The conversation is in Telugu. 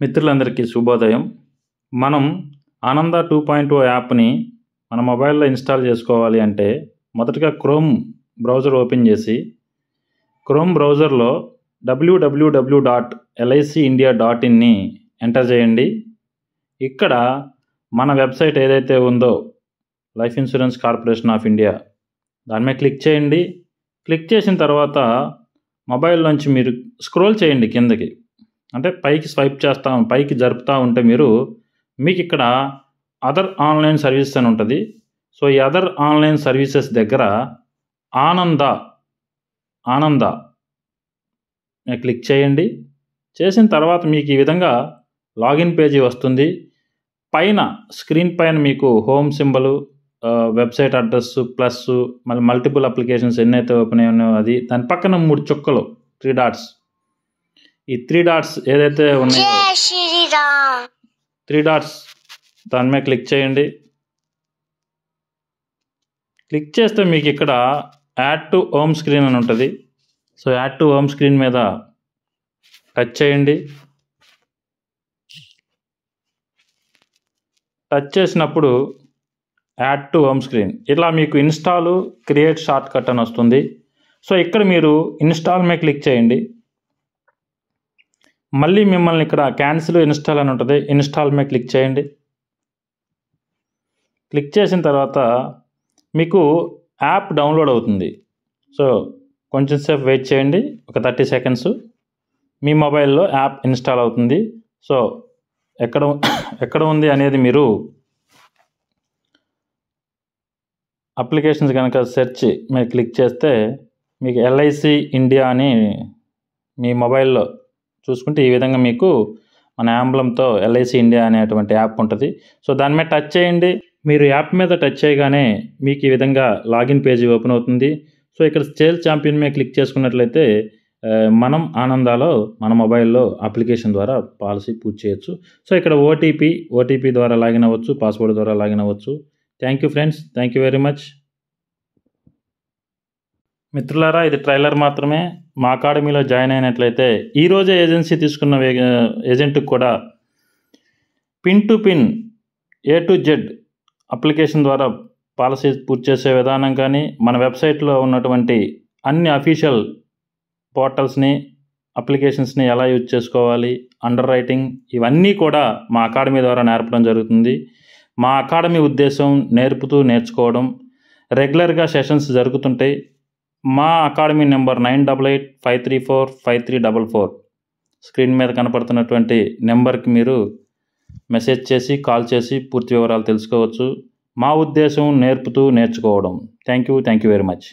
మిత్రులందరికీ శుభోదయం. మనం ఆనంద 2.0 యాప్ని మన మొబైల్లో ఇన్స్టాల్ చేసుకోవాలి అంటే మొదటగా క్రోమ్ బ్రౌజర్ ఓపెన్ చేసి క్రోమ్ బ్రౌజర్లో www.licindia.inని ఎంటర్ చేయండి. ఇక్కడ మన వెబ్సైట్ ఏదైతే ఉందో life insurance corporation of India దాని మీద క్లిక్ చేయండి. క్లిక్ చేసిన తర్వాత మొబైల్ నుంచి మీరు స్క్రోల్ చేయండి కిందకి, అంటే పైకి జరుపుతూ ఉంటే మీకు ఇక్కడ అదర్ ఆన్లైన్ సర్వీసెస్ అని ఉంటుంది. సో ఈ అదర్ ఆన్లైన్ సర్వీసెస్ దగ్గర ఆనంద క్లిక్ చేయండి. చేసిన తర్వాత మీకు ఈ విధంగా లాగిన్ పేజీ వస్తుంది. పైన స్క్రీన్ పైన మీకు home symbol, website address plus మళ్ళీ మల్టిపుల్ అప్లికేషన్స్ ఎన్నైతే ఓపెన్ అయ్యి ఉన్నాయో అది, దాని పక్కన 3 చుక్కలు 3 డాట్స్. ఈ 3 డాట్స్ ఏదైతే ఉన్నాయో 3 డాట్స్ దాని మీద క్లిక్ చేయండి. క్లిక్ చేస్తే మీకు ఇక్కడ యాడ్ టు హోమ్ స్క్రీన్ అని ఉంటుంది. So add to home screen మీద టచ్ చేయండి. టచ్ చేసినప్పుడు యాడ్ టు హోమ్ స్క్రీన్ ఇలా మీకు ఇన్స్టాల్ క్రియేట్ షార్ట్ కట్ అని వస్తుంది. సో ఇక్కడ మీరు ఇన్స్టాల్ మీద క్లిక్ చేయండి. మళ్ళీ మిమ్మల్ని ఇక్కడ క్యాన్సిల్ ఇన్స్టాల్ అని ఉంటుంది, ఇన్స్టాల్ మీద క్లిక్ చేయండి. క్లిక్ చేసిన తర్వాత మీకు యాప్ డౌన్లోడ్ అవుతుంది. సో కొంచెం సేపు వెయిట్ చేయండి, ఒక 30 సెకండ్స్. మీ మొబైల్లో యాప్ ఇన్స్టాల్ అవుతుంది. సో ఎక్కడ ఉంది అనేది మీరు అప్లికేషన్స్ కనుక సెర్చ్ మీద క్లిక్ చేస్తే మీకు ఎల్ఐసి ఇండియా అని మీ మొబైల్లో చూసుకుంటే ఈ విధంగా మీకు మన యాంబ్లంతో ఎల్ఐసి ఇండియా అనేటువంటి యాప్ ఉంటుంది. సో దాని మీద టచ్ చేయండి. మీరు యాప్ మీద టచ్ చేయగానే మీకు ఈ విధంగా లాగిన్ పేజీ ఓపెన్ అవుతుంది. సో ఇక్కడ సేల్స్ ఛాంపియన్ మీద క్లిక్ చేసుకున్నట్లయితే మనం ఆనందాలో మన మొబైల్లో అప్లికేషన్ ద్వారా పాలసీ పూర్తి చేయొచ్చు. సో ఇక్కడ ఓటీపీ ద్వారా లాగిన్ అవ్వచ్చు, పాస్వర్డ్ ద్వారా లాగిన్ అవ్వచ్చు. Thank you friends, thank you very much. మిత్రులారా, ఇది ట్రైలర్ మాత్రమే. మా అకాడమీలో జాయిన్ అయినట్లయితే ఈరోజే ఏజెన్సీ తీసుకున్న ఏజెంట్కి కూడా pin to pin A to Z application ద్వారా పాలసీ పూర్తి చేసే విధానం కానీ, మన వెబ్సైట్లో ఉన్నటువంటి అన్ని అఫీషియల్ పోర్టల్స్ని, అప్లికేషన్స్ని ఎలా యూజ్ చేసుకోవాలి, అండర్ రైటింగ్, ఇవన్నీ కూడా మా అకాడమీ ద్వారా నేర్పడం జరుగుతుంది. మా అకాడమీ ఉద్దేశం నేర్పుతూ నేర్చుకోవడం. రెగ్యులర్గా సెషన్స్ జరుగుతుంటాయి. మా అకాడమీ నెంబర్ 9885345344. స్క్రీన్ మీద కనపడుతున్నటువంటి నెంబర్కి మీరు మెసేజ్ చేసి, కాల్ చేసి పూర్తి వివరాలు తెలుసుకోవచ్చు. మా ఉద్దేశం నేర్పుతూ నేర్చుకోవడం. Thank you very much.